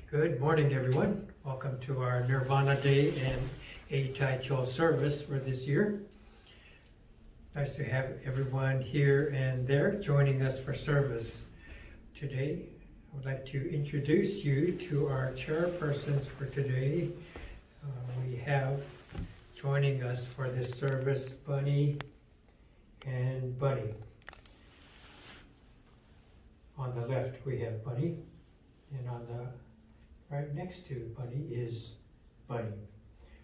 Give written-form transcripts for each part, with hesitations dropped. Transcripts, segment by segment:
Good morning, everyone. Welcome to our Nirvana Day and Eitaikyo service for this year. Nice to have everyone here and there joining us for service today. I would like to introduce you to our chairpersons for today. We have joining us for this service Bunny and Bunny. On the left we have Bunny, and on the right next to Bunny is Bunny.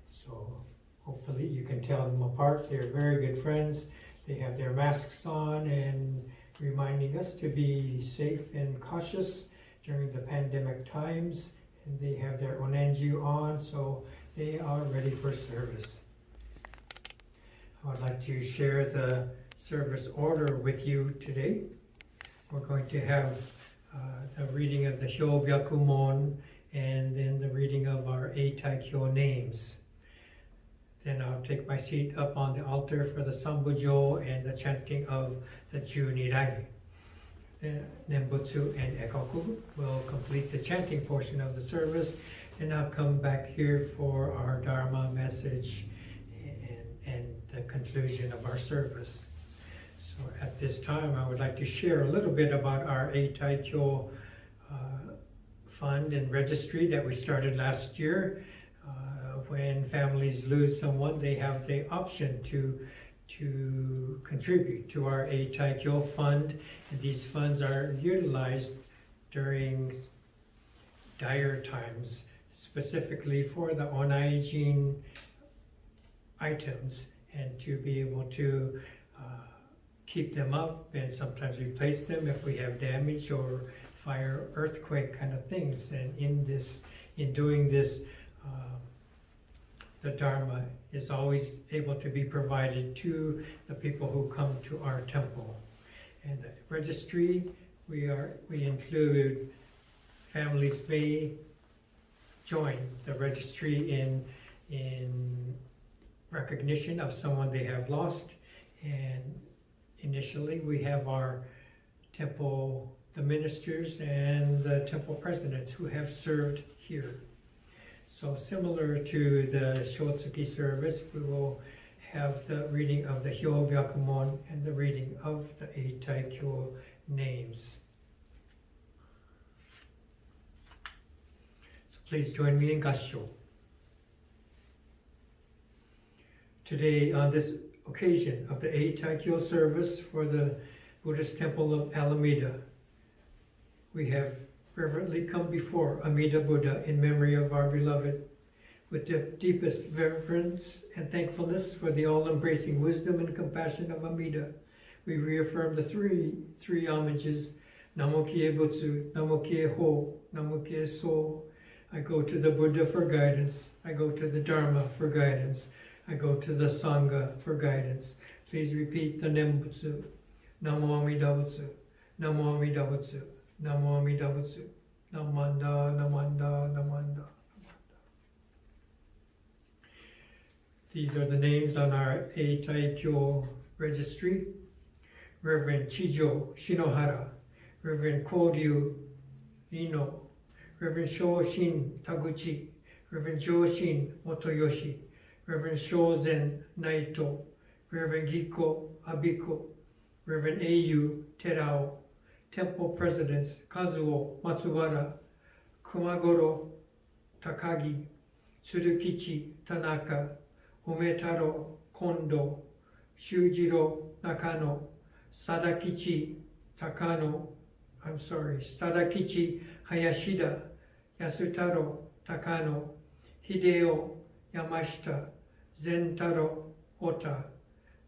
So hopefully you can tell them apart. They're very good friends. They have their masks on and reminding us to be safe and cautious during the pandemic times. And they have their onenju on, so they are ready for service. I would like to share the service order with you today. We're going to have the reading of the Hyobyakumon and then the reading of our Eitaikyo names. Then I'll take my seat up on the altar for the Sambujo and the chanting of the Ni Rai. Then Nembutsu and Ekoku will complete the chanting portion of the service, and I'll come back here for our Dharma message and the conclusion of our service. So at this time, I would like to share a little bit about our Eitaikyo fund and registry that we started last year. When families lose someone, they have the option to contribute to our Eitaikyo fund. And these funds are utilized during dire times, specifically for the onaijin items, and to be able to keep them up and sometimes replace them if we have damage or fire, earthquake kind of things. And in doing this, the Dharma is always able to be provided to the people who come to our temple. And the registry, we include families may join the registry in recognition of someone they have lost. And initially we have our temple, the ministers and the temple presidents who have served here. So similar to the Shotsuki service, we will have the reading of the Hyobyakumon and the reading of the Eitaikyo names. So please join me in Gassho. Today, on this occasion of the Eitaikyo service for the Buddhist temple of Amida, we have reverently come before Amida Buddha in memory of our beloved, with the deepest reverence and thankfulness for the all-embracing wisdom and compassion of Amida. We reaffirm the three homages: Namo Kie Butsu, Namo Kie Ho, Namo Kie So. I go to the Buddha for guidance. I go to the Dharma for guidance. I go to the Sangha for guidance. Please repeat the Nembutsu. Namo Amida Butsu, Namo Amida Butsu, Namo Amida Butsu, Namanda, Namanda, Namanda. These are the names on our Eitaikyo registry. Reverend Chijo Shinohara, Reverend Koryu Ino, Reverend Shoshin Taguchi, Reverend Joshin Motoyoshi, Reverend Shozen Naito, Reverend Giko Abiko, Reverend Eiyu Terao, Temple Presidents Kazuo Matsubara, Kumagoro Takagi, Tsurukichi Tanaka, Umetaro Kondo, Shujiro Nakano, Sadakichi Hayashida, Yasutaro Takano, Hideo Yamashita, Zentaro Ota,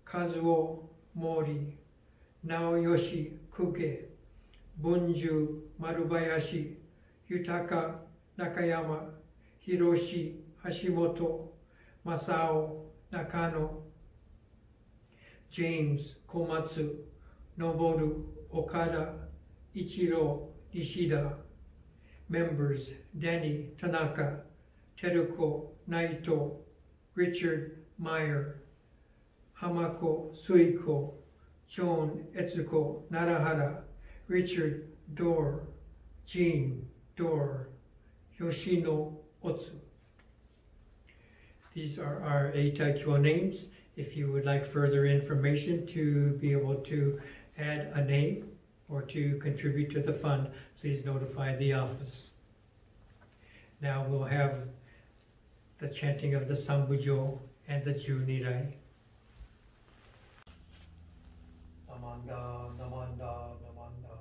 Kazuo Mori, Naoyoshi Kuge, Bunju Marubayashi, Yutaka Nakayama, Hiroshi Hashimoto, Masao Nakano, James Komatsu, Noboru Okada, Ichiro Nishida. Members: Danny Tanaka, Teruko Naito, Richard Meyer, Hamako Suiko, John Etsuko Narahara, Richard Dorr, Jean Dorr, Yoshino Otsu. These are our Eitaikyo names. If you would like further information to be able to add a name or to contribute to the fund, please notify the office. Now we'll have the chanting of the Sambujo and the Ni Rai. Namanda, namanda, namanda,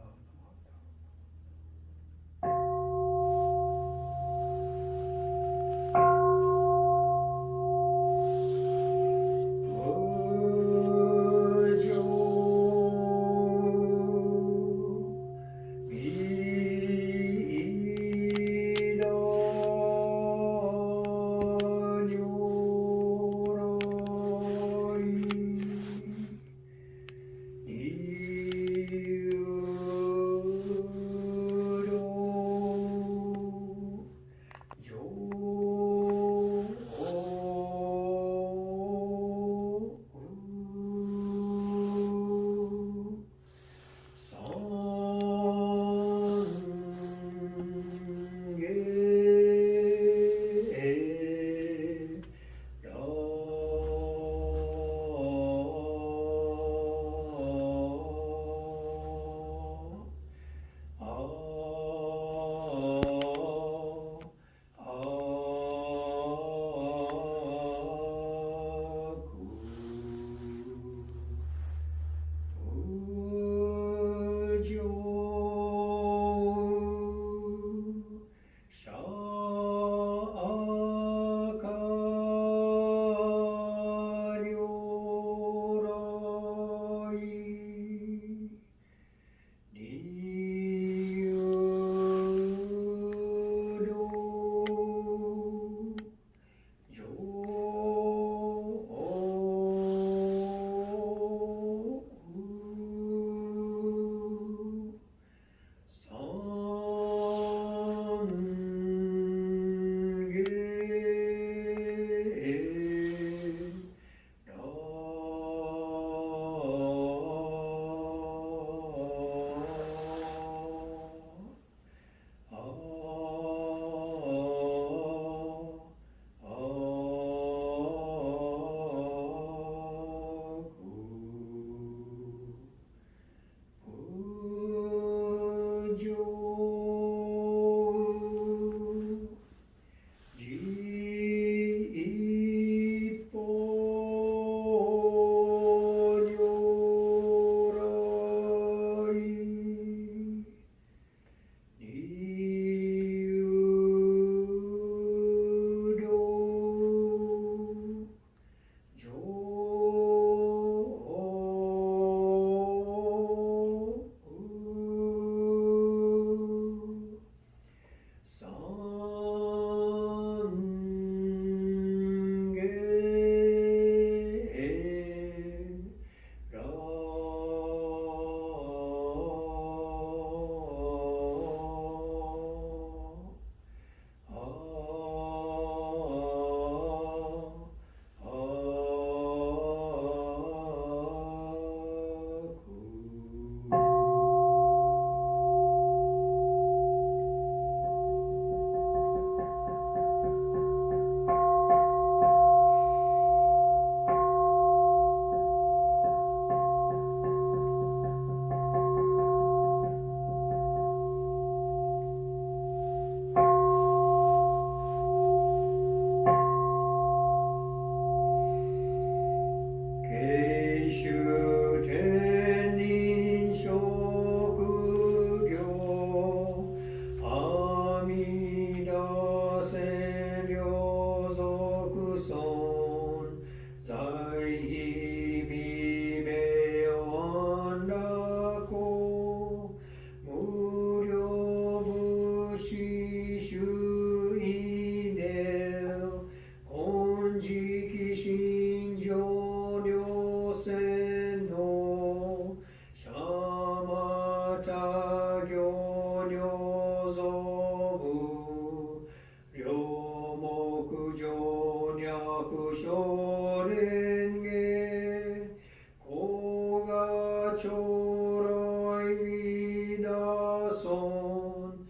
Son,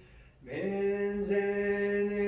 Menzen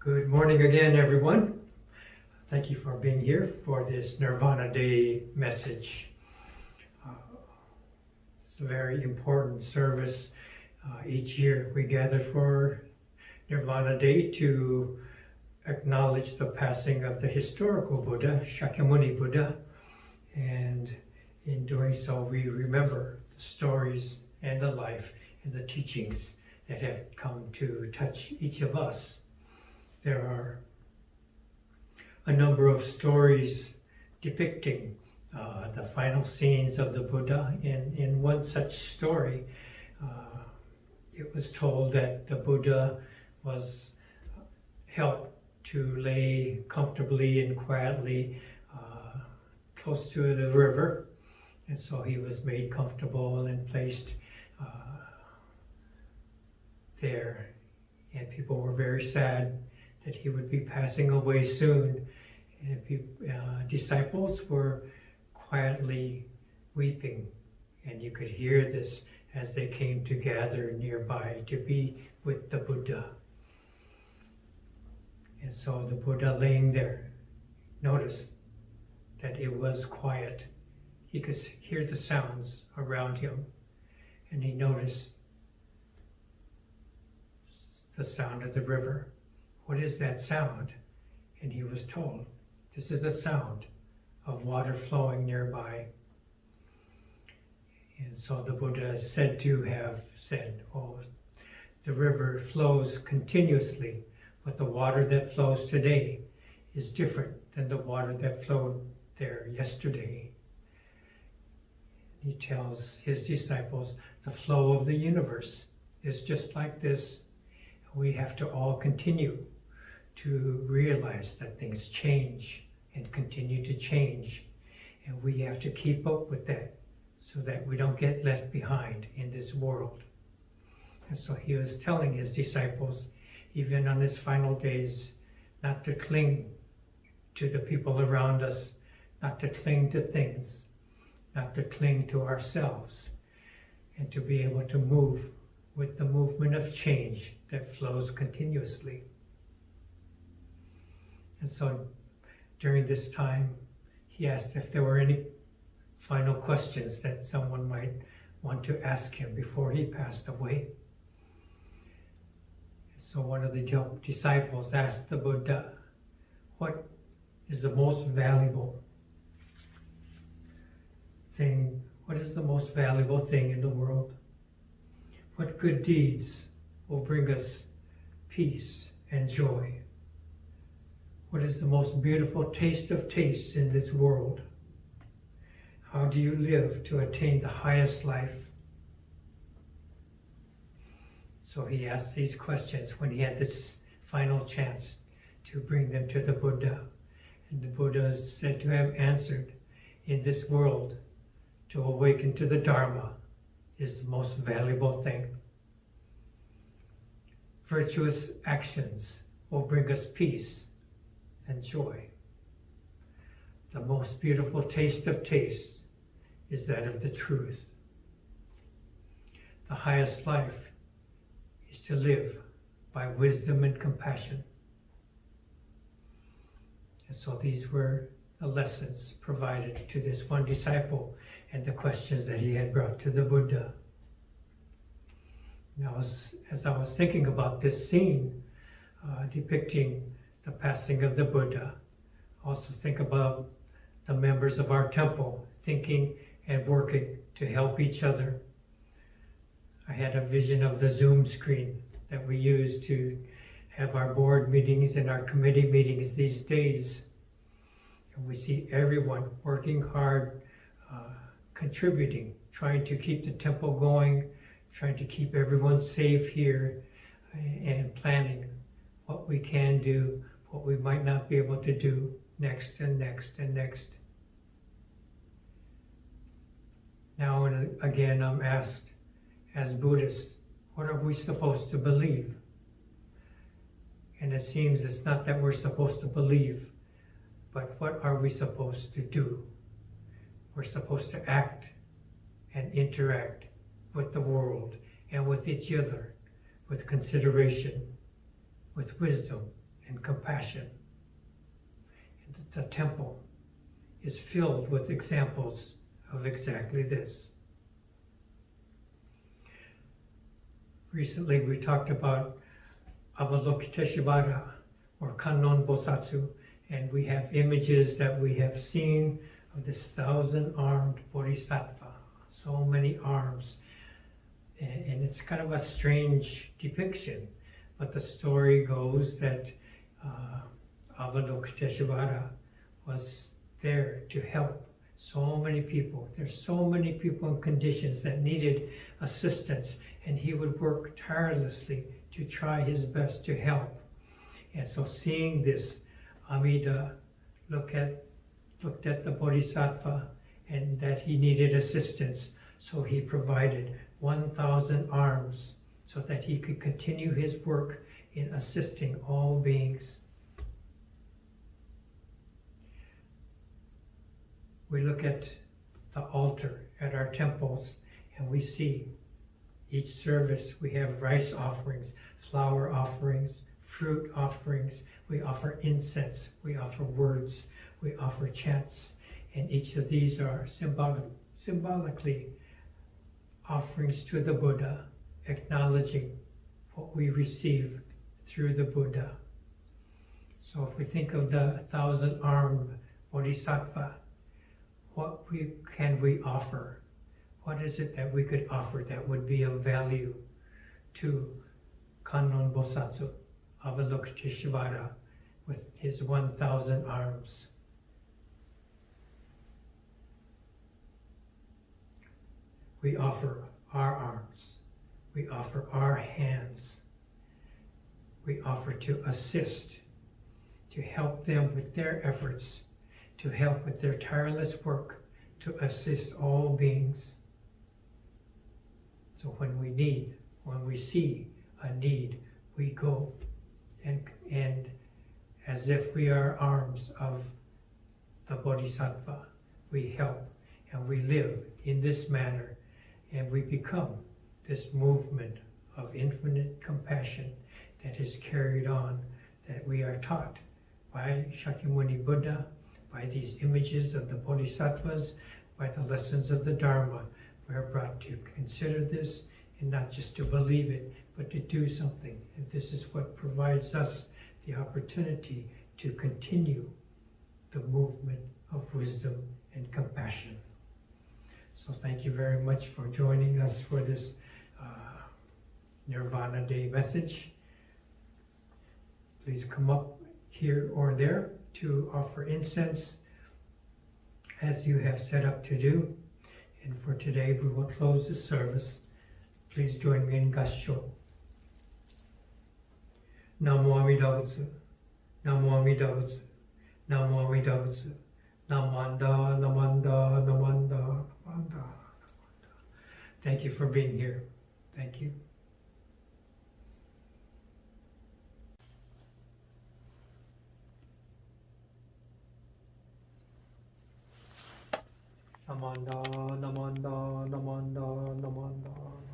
Good morning again, everyone. Thank you for being here for this Nirvana Day message. It's a very important service. Each year we gather for Nirvana Day to acknowledge the passing of the historical Buddha, Shakyamuni Buddha, and in doing so we remember the stories and the life and the teachings that have come to touch each of us. There are a number of stories depicting the final scenes of the Buddha. In one such story, it was told that the Buddha was helped to lay comfortably and quietly close to the river, and so he was made comfortable and placed there, and people were very sad that he would be passing away soon. And disciples were quietly weeping, and you could hear this as they came to gather nearby to be with the Buddha. And so the Buddha laying there noticed that it was quiet. He could hear the sounds around him, and he noticed the sound of the river. What is that sound? And he was told, this is the sound of water flowing nearby. And so the Buddha is said to have said, oh, the river flows continuously, but the water that flows today is different than the water that flowed there yesterday. He tells his disciples, the flow of the universe is just like this. We have to all continue to realize that things change and continue to change, and we have to keep up with that so that we don't get left behind in this world. And so he was telling his disciples, even on his final days, not to cling to the people around us, not to cling to things, not to cling to ourselves, and to be able to move with the movement of change that flows continuously. And so during this time, he asked if there were any final questions that someone might want to ask him before he passed away. So one of the disciples asked the Buddha, what is the most valuable thing? What is the most valuable thing in the world? What good deeds will bring us peace and joy? What is the most beautiful taste of tastes in this world? How do you live to attain the highest life? So he asked these questions when he had this final chance to bring them to the Buddha. And the Buddha is said to have answered, in this world, to awaken to the Dharma is the most valuable thing. Virtuous actions will bring us peace and joy. The most beautiful taste of taste is that of the truth. The highest life is to live by wisdom and compassion. And so these were the lessons provided to this one disciple and the questions that he had brought to the Buddha. Now, as I was thinking about this scene depicting the passing of the Buddha, I also think about the members of our temple thinking and working to help each other. I had a vision of the Zoom screen that we use to have our board meetings and our committee meetings these days. And we see everyone working hard, contributing, trying to keep the temple going, trying to keep everyone safe here, and planning what we can do, what we might not be able to do next and next and next. Now and again I'm asked, as Buddhists, what are we supposed to believe? And it seems it's not that we're supposed to believe, but what are we supposed to do? We're supposed to act and interact with the world and with each other with consideration, with wisdom and compassion. And the temple is filled with examples of exactly this. Recently we talked about Avalokiteshvara or Kannon Bosatsu, and we have images that we have seen of this 1,000-armed bodhisattva, so many arms. And it's kind of a strange depiction, but the story goes that Avalokiteshvara was there to help so many people. There's so many people in conditions that needed assistance, and he would work tirelessly to try his best to help. And so seeing this, Amida looked at the bodhisattva and that he needed assistance, so he provided 1,000 arms so that he could continue his work in assisting all beings. We look at the altar at our temples and we see each service we have rice offerings, flower offerings, fruit offerings, we offer incense, we offer words, we offer chants, and each of these are symbolically offerings to the Buddha, acknowledging what we receive through the Buddha. So if we think of the 1,000-armed bodhisattva, what can we offer? What is it that we could offer that would be of value to Kannon Bosatsu, Avalokiteshvara, with his 1,000 arms? We offer our arms. We offer our hands. We offer to assist, to help them with their efforts, to help with their tireless work, to assist all beings. So when we see a need, we go and as if we are arms of the Bodhisattva, we help and we live in this manner, and we become this movement of infinite compassion that is carried on, that we are taught by Shakyamuni Buddha, by these images of the Bodhisattvas, by the lessons of the Dharma. We are brought to consider this, and not just to believe it, but to do something. And this is what provides us the opportunity to continue the movement of wisdom and compassion. So thank you very much for joining us for this Nirvana Day message. Please come up here or there to offer incense as you have set up to do. And for today, we will close this service. Please join me in Gassho. Namo Amida Butsu. Namo Amida Butsu. Namo Amida Butsu. Namanda, Namanda, Namanda, Namanda. Thank you for being here. Thank you. Namanda, Namanda, Namanda, Namanda.